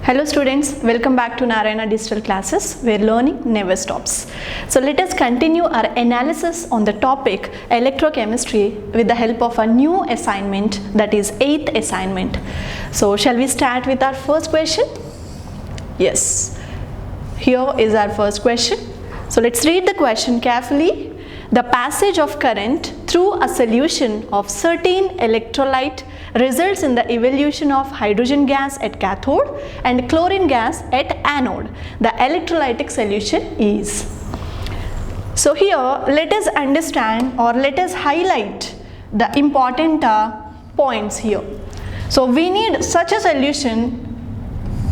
Hello students, welcome back to Narayana Digital Classes where learning never stops. So let us continue our analysis on the topic electrochemistry with the help of a new assignment, that is 8th assignment. So shall we start with our first question? Yes, here is our first question. So let's read the question carefully. The passage of current through a solution of certain electrolyte results in the evolution of hydrogen gas at cathode and chlorine gas at anode. The electrolytic solution is. So here let us understand or let us highlight the important points here. So we need such a solution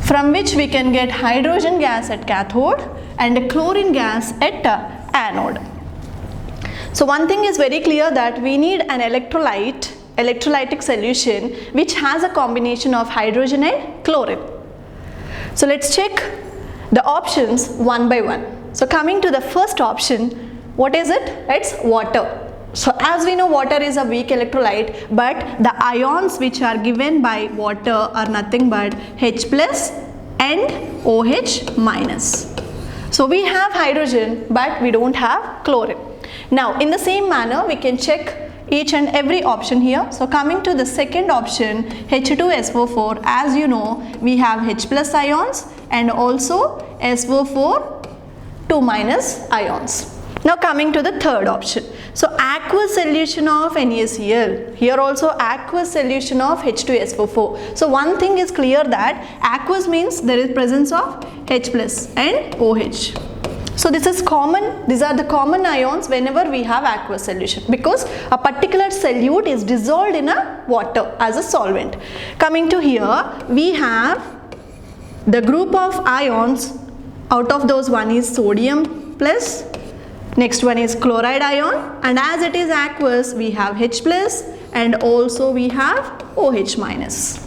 from which we can get hydrogen gas at cathode and chlorine gas at anode. So one thing is very clear, that we need an electrolytic solution which has a combination of hydrogen and chlorine. So let's check the options one by one. So coming to the first option, what is it? It's water. So as we know, water is a weak electrolyte, but the ions which are given by water are nothing but H plus and OH minus. So we have hydrogen but we don't have chlorine. Now in the same manner we can check each and every option here. So coming to the second option, H2SO4, as you know we have H plus ions and also SO4 2 minus ions. Now coming to the third option, so aqueous solution of NaCl, here also aqueous solution of H2SO4. So one thing is clear, that aqueous means there is presence of H plus and OH. So this is common, these are the common ions whenever we have aqueous solution, because a particular solute is dissolved in a water as a solvent. Coming to here, we have the group of ions. Out of those, one is sodium plus, next one is chloride ion, and as it is aqueous we have H plus and also we have OH minus.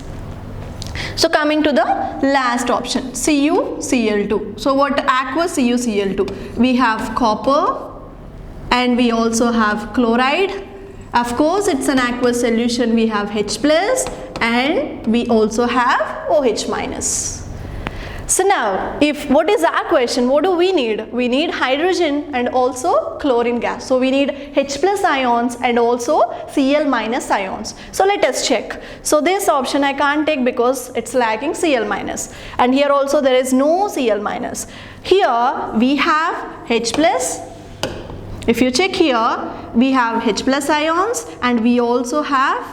So coming to the last option, CuCl2. So what aqueous CuCl2? We have copper and we also have chloride. Of course it's an aqueous solution, we have H plus and we also have OH minus. So now, what is our question? What do we need? We need hydrogen and also chlorine gas. So we need H plus ions and also Cl minus ions. So let us check. So this option I can't take because it's lacking Cl minus. And here also there is no Cl minus. Here we have H plus. If you check here, we have H plus ions and we also have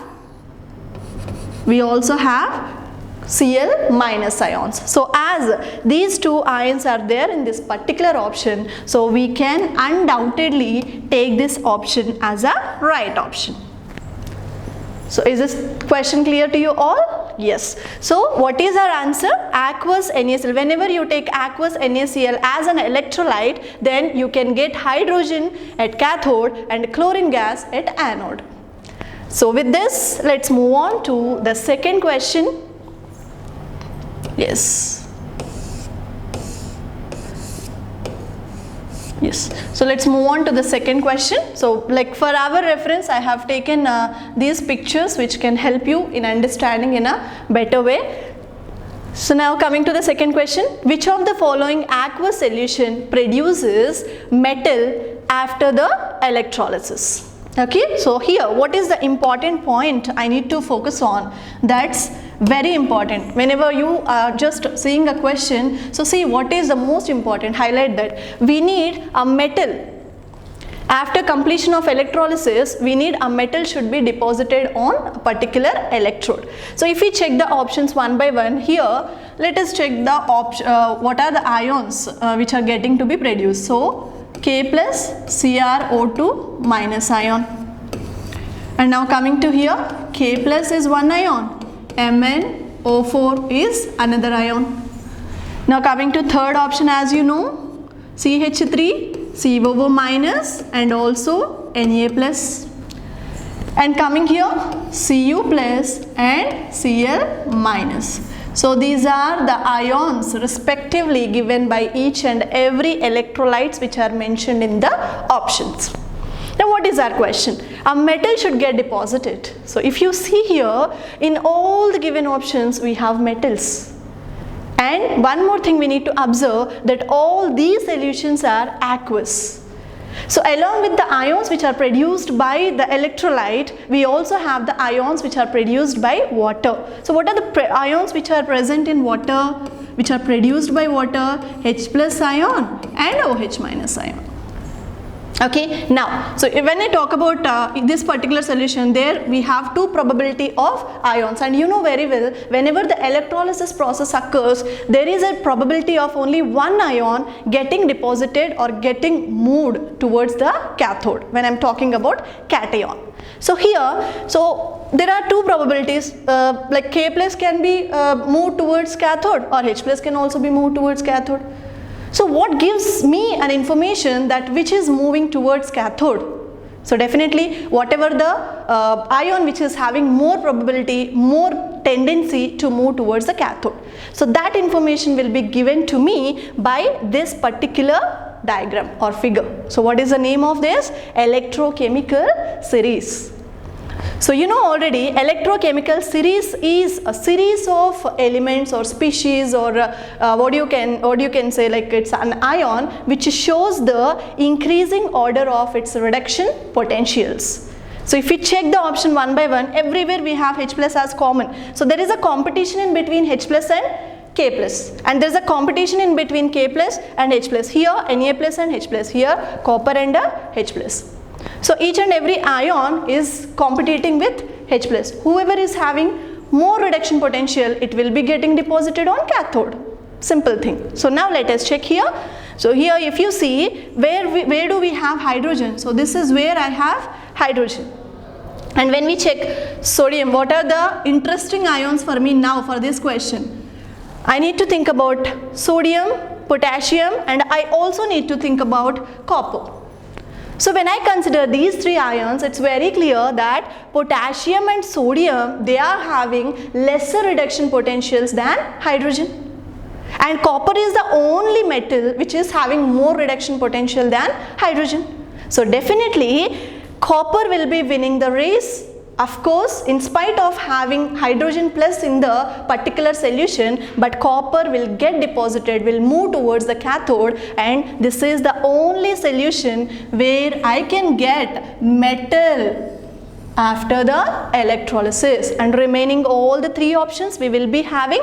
Cl minus ions. So as these two ions are there in this particular option, so we can undoubtedly take this option as a right option. So is this question clear to you all? Yes. So what is our answer? Aqueous NaCl. Whenever you take aqueous NaCl as an electrolyte, then you can get hydrogen at cathode and chlorine gas at anode. So with this, let's move on to the second question. Yes. So let's move on to the second question. So like for our reference, I have taken these pictures which can help you in understanding in a better way. So now coming to the second question, which of the following aqueous solution produces metal after the electrolysis? Okay, so here what is the important point I need to focus on? That's very important. Whenever you are just seeing a question, so see what is the most important, highlight that. We need a metal. After completion of electrolysis, we need a metal should be deposited on a particular electrode. So if we check the options one by one, here let us check the what are the ions which are getting to be produced. So K plus CrO2 minus ion. And now coming to here, K plus is one ion, MnO4 is another ion. Now coming to third option, as you know, CH3, COO minus and also Na plus. And coming here, Cu plus and Cl minus. So these are the ions respectively given by each and every electrolytes which are mentioned in the options. Now what is our question? A metal should get deposited. So if you see here, in all the given options we have metals. And one more thing we need to observe, that all these solutions are aqueous. So along with the ions which are produced by the electrolyte, we also have the ions which are produced by water. So what are the ions which are present in water, which are produced by water? H plus ion and OH minus ion. Okay, now, so when I talk about this particular solution, there we have two probability of ions, and you know very well, whenever the electrolysis process occurs, there is a probability of only one ion getting deposited or getting moved towards the cathode when I am talking about cation. So here, so there are two probabilities, like K plus can be moved towards cathode, or H plus can also be moved towards cathode. So what gives me an information that which is moving towards cathode? So definitely whatever the ion which is having more probability, more tendency to move towards the cathode. So that information will be given to me by this particular diagram or figure. So what is the name of this? Electrochemical series. So you know already, electrochemical series is a series of elements or species, or what you can say, like it's an ion which shows the increasing order of its reduction potentials. So if we check the option one by one, everywhere we have H plus as common. So there is a competition in between H plus and K plus, and there is a competition in between K plus and H plus. Here Na plus and H plus, here copper and H plus. So each and every ion is competing with H plus. Whoever is having more reduction potential, it will be getting deposited on cathode. Simple thing. So now let us check here. So here if you see, where do we have hydrogen? So this is where I have hydrogen. And when we check sodium, what are the interesting ions for me now for this question? I need to think about sodium, potassium, and I also need to think about copper. So when I consider these three ions, it's very clear that potassium and sodium, they are having lesser reduction potentials than hydrogen. And copper is the only metal which is having more reduction potential than hydrogen. So definitely copper will be winning the race. Of course, in spite of having hydrogen plus in the particular solution, but copper will get deposited, will move towards the cathode, and this is the only solution where I can get metal after the electrolysis, and remaining all the three options we will be having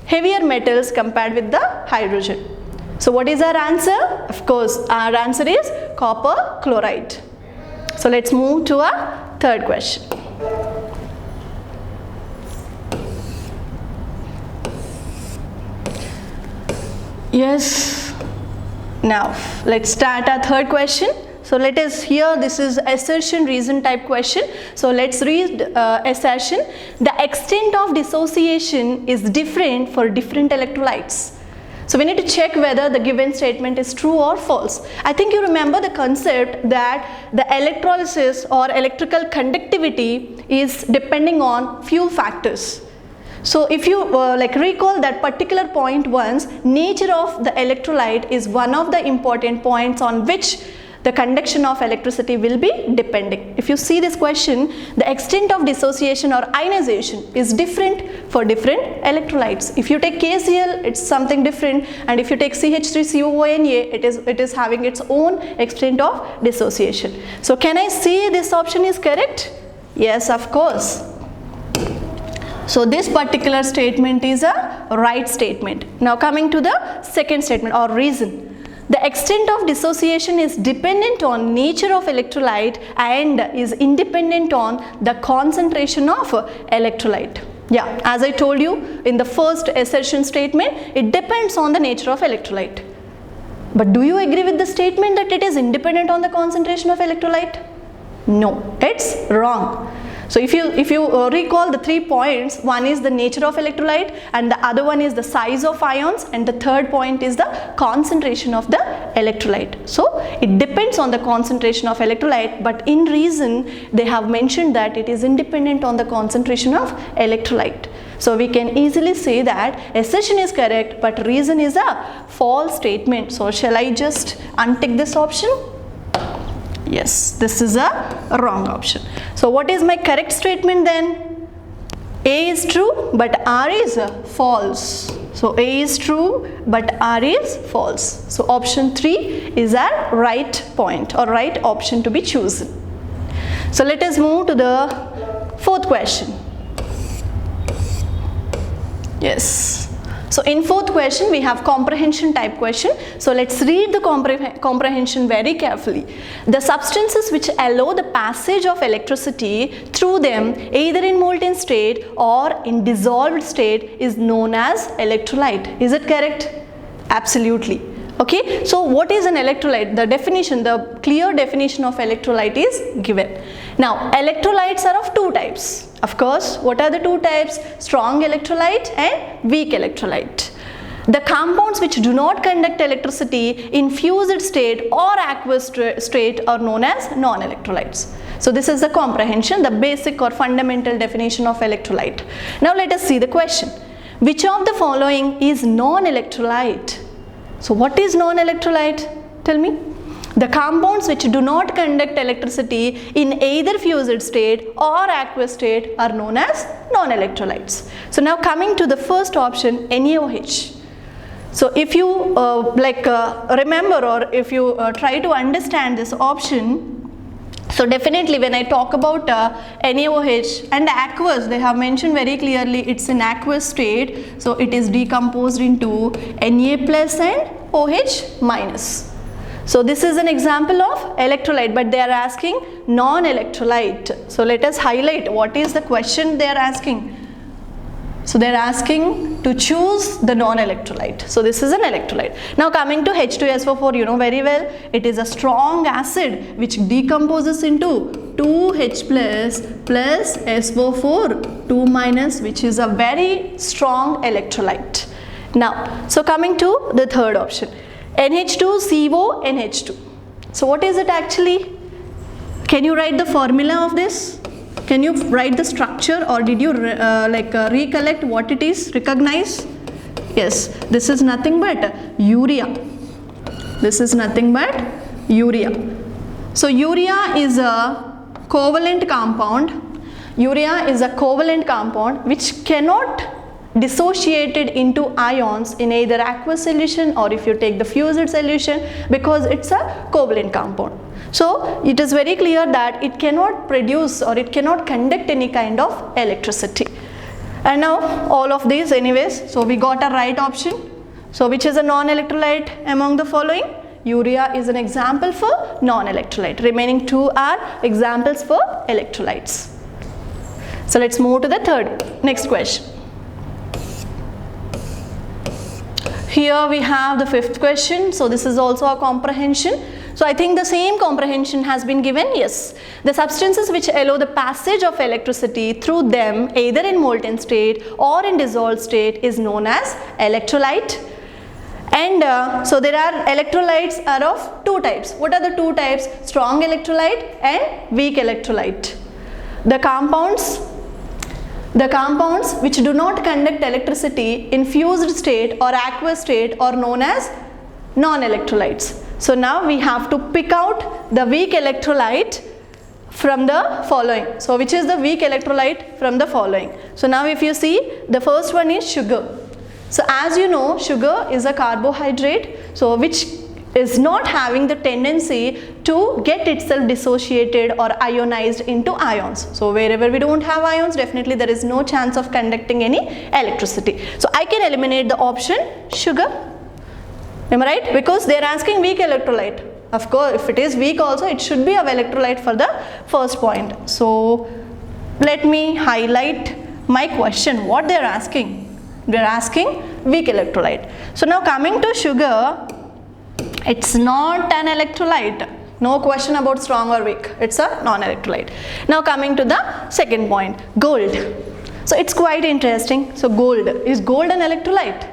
heavier metals compared with the hydrogen. So what is our answer? Of course, our answer is copper chloride. So let's move to our third question. Yes, now let's start our third question. So let us hear, this is assertion reason type question. So let's read assertion. The extent of dissociation is different for different electrolytes. So we need to check whether the given statement is true or false. I think you remember the concept that the electrolysis or electrical conductivity is depending on few factors. So if you recall that particular point once, nature of the electrolyte is one of the important points on which the conduction of electricity will be depending. If you see this question, the extent of dissociation or ionization is different for different electrolytes. If you take KCl, it's something different, and if you take CH3COONA, it is having its own extent of dissociation. So can I say this option is correct? Yes, of course. So this particular statement is a right statement. Now coming to the second statement or reason. The extent of dissociation is dependent on nature of electrolyte and is independent on the concentration of electrolyte. Yeah, as I told you in the first assertion statement, it depends on the nature of electrolyte. But do you agree with the statement that it is independent on the concentration of electrolyte? No, it's wrong. So if you recall the 3 points, one is the nature of electrolyte, and the other one is the size of ions, and the third point is the concentration of the electrolyte. So it depends on the concentration of electrolyte, but in reason they have mentioned that it is independent on the concentration of electrolyte. So we can easily say that assertion is correct, but reason is a false statement. So shall I just untick this option? Yes, this is a wrong option. So what is my correct statement then? A is true, but R is false. So A is true but R is false. So option 3 is our right point or right option to be chosen. So let us move to the fourth question. Yes. So in fourth question we have comprehension type question. So let's read the comprehension very carefully. The substances which allow the passage of electricity through them either in molten state or in dissolved state is known as electrolyte. Is it correct? Absolutely. Okay, so what is an electrolyte? The definition, the clear definition of electrolyte is given. Now, electrolytes are of two types. Of course, what are the two types? Strong electrolyte and weak electrolyte. The compounds which do not conduct electricity in fused state or aqueous state are known as non-electrolytes. So this is the comprehension, the basic or fundamental definition of electrolyte. Now let us see the question. Which of the following is non-electrolyte? So what is non-electrolyte? Tell me. The compounds which do not conduct electricity in either fused state or aqueous state are known as non-electrolytes. So now coming to the first option, NaOH. So if you remember or if you try to understand this option, so definitely when I talk about NaOH and aqueous, they have mentioned very clearly it's in aqueous state. So it is decomposed into Na plus and OH minus. So this is an example of electrolyte, but they are asking non-electrolyte. So let us highlight what is the question they are asking. So they are asking to choose the non-electrolyte. So this is an electrolyte. Now coming to H2SO4, you know very well, it is a strong acid which decomposes into 2H plus SO4 2 minus, which is a very strong electrolyte. Now, so coming to the third option, NH2CO NH2. So what is it actually? Can you write the formula of this? Can you write the structure, or did you recollect what it is, recognize? Yes, this is nothing but urea. This is nothing but urea. So urea is a covalent compound. Urea is a covalent compound which cannot dissociated into ions in either aqueous solution or if you take the fused solution, because it's a covalent compound. So it is very clear that it cannot produce or it cannot conduct any kind of electricity. And now all of these anyways, so we got a right option. So which is a non-electrolyte among the following? Urea is an example for non-electrolyte. Remaining two are examples for electrolytes. So let's move to the next question. Here we have the fifth question. So this is also a comprehension. So I think the same comprehension has been given. Yes, the substances which allow the passage of electricity through them either in molten state or in dissolved state is known as electrolyte. And so there are electrolytes are of two types. What are the two types? Strong electrolyte and weak electrolyte. The compounds which do not conduct electricity in fused state or aqueous state are known as non-electrolytes. So now we have to pick out the weak electrolyte from the following. So which is the weak electrolyte from the following? So now if you see, the first one is sugar. So as you know, sugar is a carbohydrate, so which is not having the tendency to get itself dissociated or ionized into ions. So wherever we don't have ions, definitely there is no chance of conducting any electricity. So I can eliminate the option sugar. Am I right? Because they are asking weak electrolyte. Of course, if it is weak also, it should be a electrolyte for the first point. So let me highlight my question. What they are asking? They are asking weak electrolyte. So now coming to sugar, it's not an electrolyte. No question about strong or weak. It's a non-electrolyte. Now coming to the second point, gold. So it's quite interesting. So gold, is gold an electrolyte?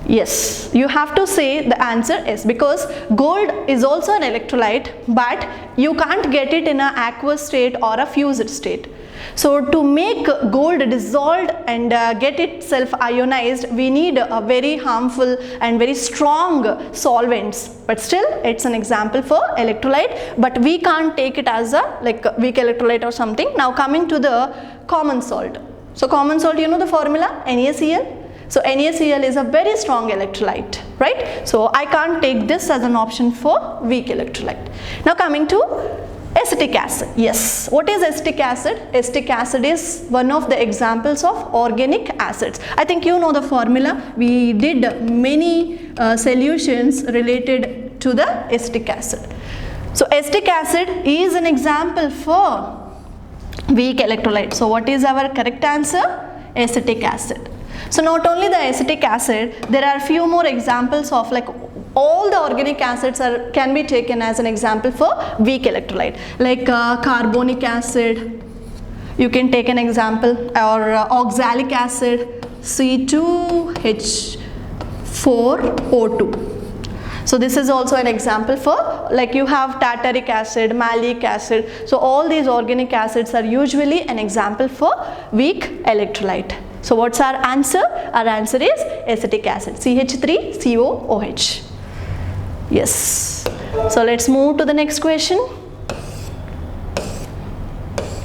Yes, you have to say the answer is, because gold is also an electrolyte, but you can't get it in an aqueous state or a fused state. So to make gold dissolved and get itself ionized, we need a very harmful and very strong solvents. But still, it's an example for electrolyte, but we can't take it as a weak electrolyte or something. Now coming to the common salt. So common salt, you know the formula, NaCl. So NaCl is a very strong electrolyte, right? So I can't take this as an option for weak electrolyte. Now coming to acetic acid. Yes, what is acetic acid? Acetic acid is one of the examples of organic acids. I think you know the formula. We did many solutions related to the acetic acid. So acetic acid is an example for weak electrolyte. So what is our correct answer? Acetic acid. So not only the acetic acid, there are few more examples of like all the organic acids can be taken as an example for weak electrolyte, like carbonic acid, you can take an example, or oxalic acid, C2H4O2. So this is also an example for, like you have tartaric acid, malic acid. So all these organic acids are usually an example for weak electrolyte. So what's our answer? Our answer is acetic acid, CH3COOH. Yes. So let's move to the next question.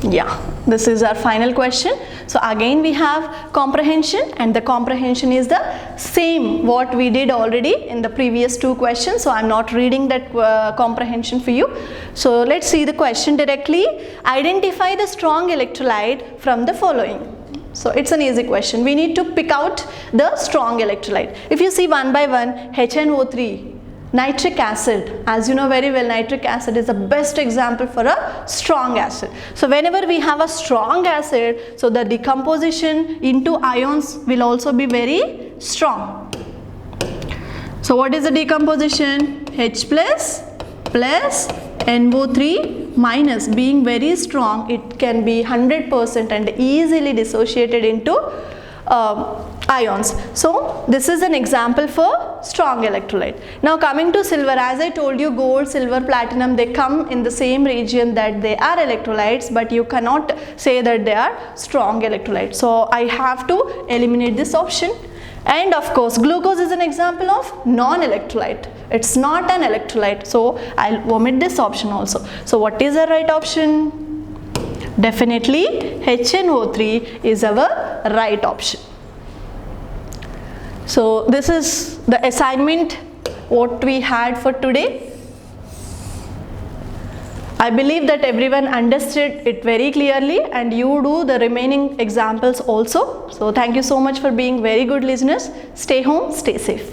Yeah, this is our final question. So again we have comprehension, and the comprehension is the same what we did already in the previous two questions. So I'm not reading that comprehension for you. So let's see the question directly. Identify the strong electrolyte from the following. So it's an easy question. We need to pick out the strong electrolyte. If you see one by one, HNO3, nitric acid, as you know very well, nitric acid is the best example for a strong acid. So whenever we have a strong acid, so the decomposition into ions will also be very strong. So what is the decomposition? H plus NO3 minus, being very strong, it can be 100% and easily dissociated into ions. So this is an example for strong electrolyte. Now coming to silver, as I told you, gold, silver, platinum, they come in the same region that they are electrolytes, but you cannot say that they are strong electrolytes. So I have to eliminate this option. And of course glucose is an example of non-electrolyte. It's not an electrolyte, so I'll omit this option also. So what is the right option? Definitely HNO3 is our right option. So this is the assignment what we had for today. I believe that everyone understood it very clearly, and you do the remaining examples also. So thank you so much for being very good listeners. Stay home, stay safe.